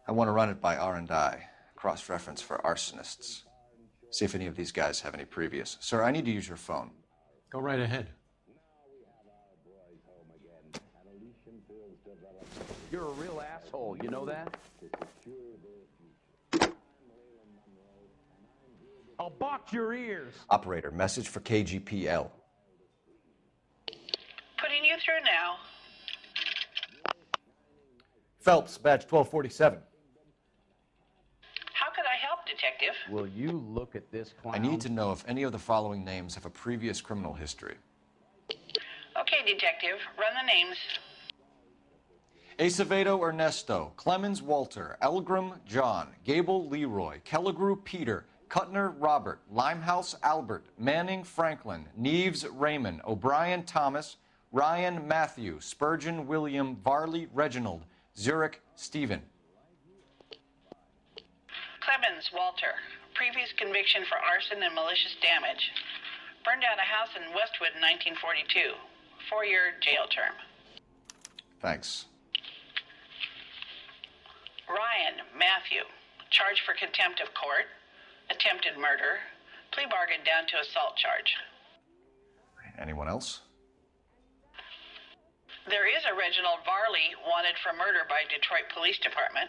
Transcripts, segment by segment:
I want to run it by R&I, cross-reference for arsonists. See if any of these guys have any previous. Sir, I need to use your phone. Go right ahead. You're a real asshole, you know that? I'll box your ears. Operator, message for KGPL. Putting you through now. Phelps, badge 1247. How could I help, Detective? Will you look at this clown? I need to know if any of the following names have a previous criminal history. Okay, Detective. Run the names. Acevedo Ernesto, Clemens Walter, Elgram John, Gable Leroy, Kelligrew Peter, Kuttner Robert, Limehouse Albert, Manning Franklin, Neves Raymond, O'Brien Thomas, Ryan Matthew, Spurgeon William, Varley Reginald, Zurich Stephen. Clemens Walter. Previous conviction for arson and malicious damage. Burned down a house in Westwood in 1942. 4-year jail term. Thanks. Ryan Matthew. Charged for contempt of court. Attempted murder. Plea bargain down to assault charge. Anyone else? There is a Reginald Varley wanted for murder by Detroit Police Department.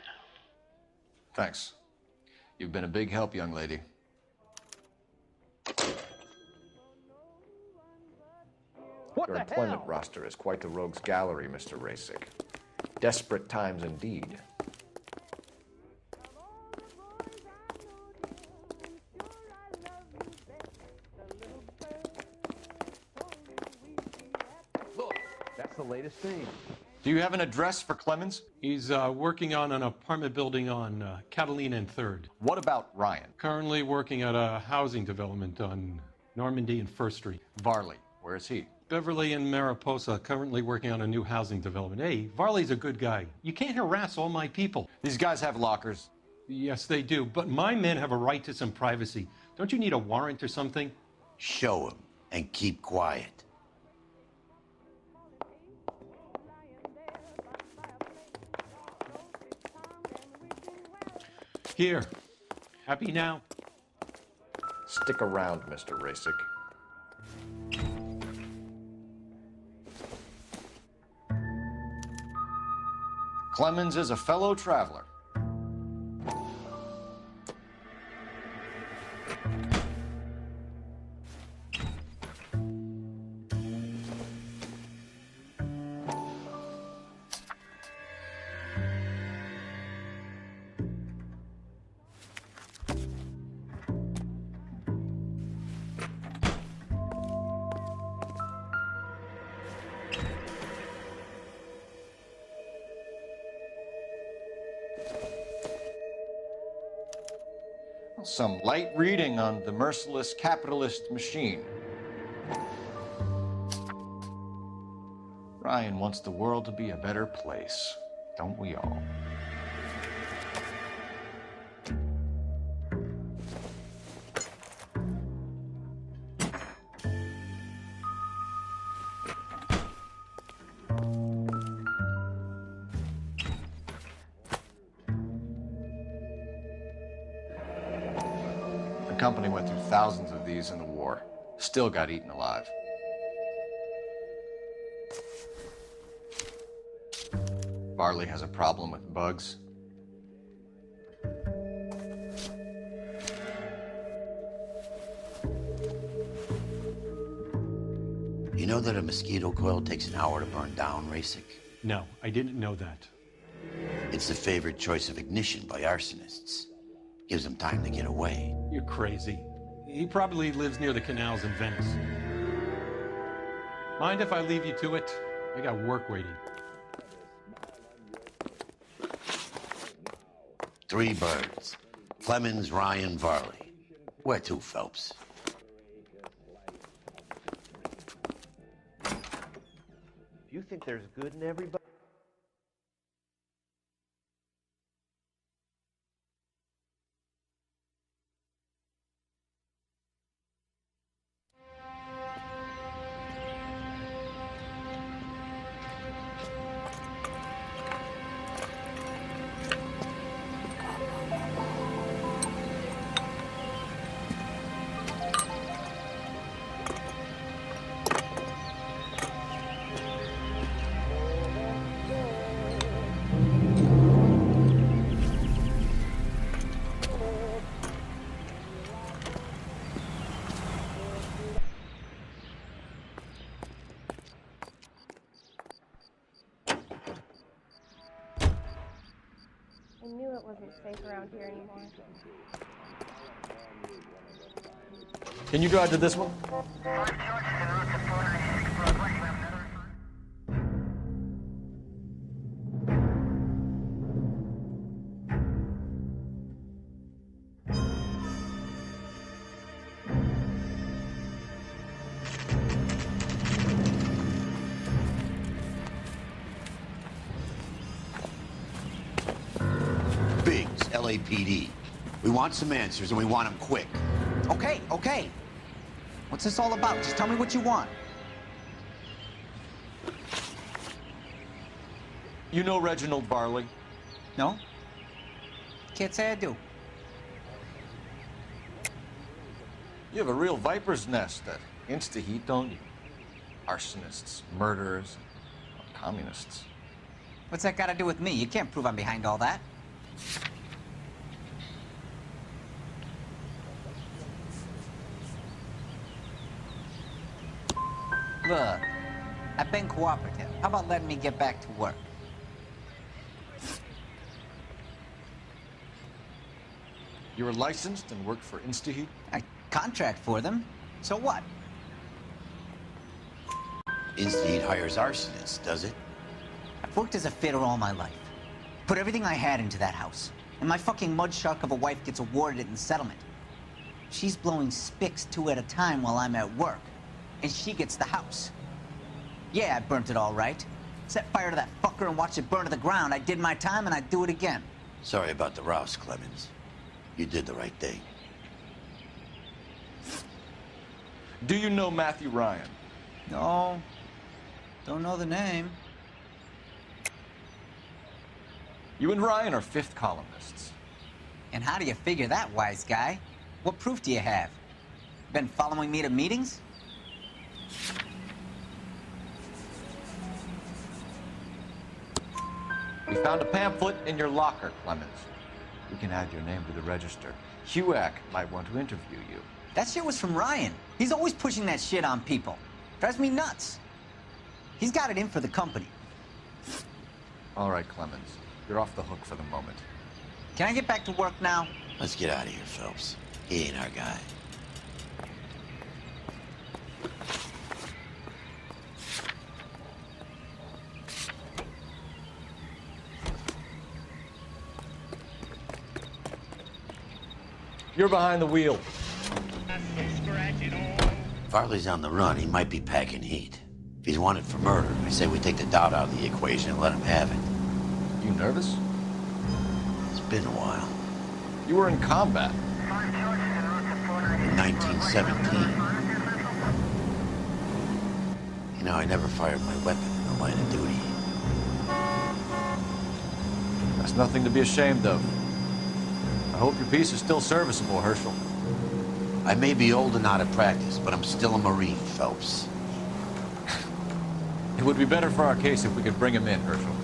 Thanks. You've been a big help, young lady. Your employment roster is quite the rogues gallery, Mr. Rasick. Desperate times indeed. Look, that's the latest thing. Do you have an address for Clemens? He's working on an apartment building on Catalina and 3rd. What about Ryan? Currently working at a housing development on Normandy and 1st Street. Varley, where is he? Beverly and Mariposa, currently working on a new housing development. Hey, Varley's a good guy. You can't harass all my people. These guys have lockers. Yes, they do, but my men have a right to some privacy. Don't you need a warrant or something? Show him and keep quiet. Here. Happy now? Stick around, Mr. Rasick. Clemens is a fellow traveler. Some light reading on the merciless capitalist machine. Ryan wants the world to be a better place, don't we all? The company went through thousands of these in the war. Still got eaten alive. Varley has a problem with bugs. You know that a mosquito coil takes an hour to burn down, Rasick? No, I didn't know that. It's the favorite choice of ignition by arsonists. Gives them time to get away. You're crazy. He probably lives near the canals in Venice. Mind if I leave you to it? I got work waiting. 3 birds. Clemens, Ryan, Varley. Where to, Phelps? You think there's good in everybody? knew it wasn't safe around here anymore. Can you drive to this one? Biggs, LAPD. We want some answers, and we want them quick. Okay, okay. What's this all about? Just tell me what you want. You know Reginald Varley? No? Can't say I do. You have a real viper's nest at Insta-Heat, don't you? Arsonists, murderers, communists. What's that got to do with me? You can't prove I'm behind all that. Look, I've been cooperative. How about letting me get back to work? You were licensed and worked for Insta-Heat? I contract for them. So what? Insta-Heat hires arsonists, does it? I've worked as a fitter all my life. Put everything I had into that house. And my fucking mud shark of a wife gets awarded it in settlement. She's blowing spics 2 at a time while I'm at work. And she gets the house. Yeah, I burnt it all right. Set fire to that fucker and watched it burn to the ground. I did my time and I'd do it again. Sorry about the rouse, Clemens. You did the right thing. Do you know Matthew Ryan? No. Don't know the name. You and Ryan are fifth columnists. And how do you figure that, wise guy? What proof do you have? Been following me to meetings? We found a pamphlet in your locker, Clemens. We can add your name to the register. HUAC might want to interview you. That shit was from Ryan. He's always pushing that shit on people. Drives me nuts. He's got it in for the company. All right, Clemens. You're off the hook for the moment. Can I get back to work now? Let's get out of here, Phelps. He ain't our guy. You're behind the wheel. Farley's on the run. He might be packing heat. If he's wanted for murder, I say we take the doubt out of the equation and let him have it. You nervous? It's been a while. You were in combat. In 1917. You know, I never fired my weapon in the line of duty. That's nothing to be ashamed of. I hope your piece is still serviceable, Herschel. I may be old and out of practice, but I'm still a Marine, Phelps. It would be better for our case if we could bring him in, Herschel.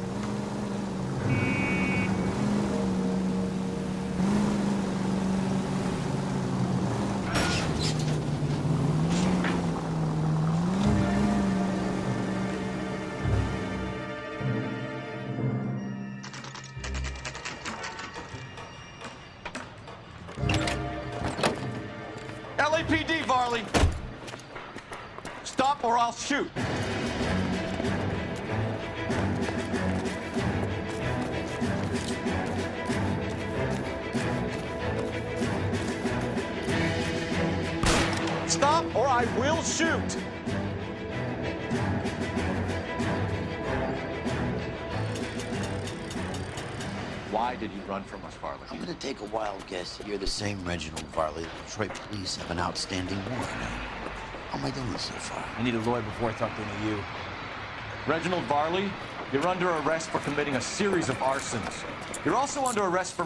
LAPD, Varley! Stop or I'll shoot! Stop or I will shoot! Why did you run from us, Varley? I'm gonna take a wild guess that you're the same Reginald Varley the Detroit police have an outstanding warrant on. How am I doing so far? I need a lawyer before I talk to any of you. Reginald Varley, you're under arrest for committing a series of arsons. You're also under arrest for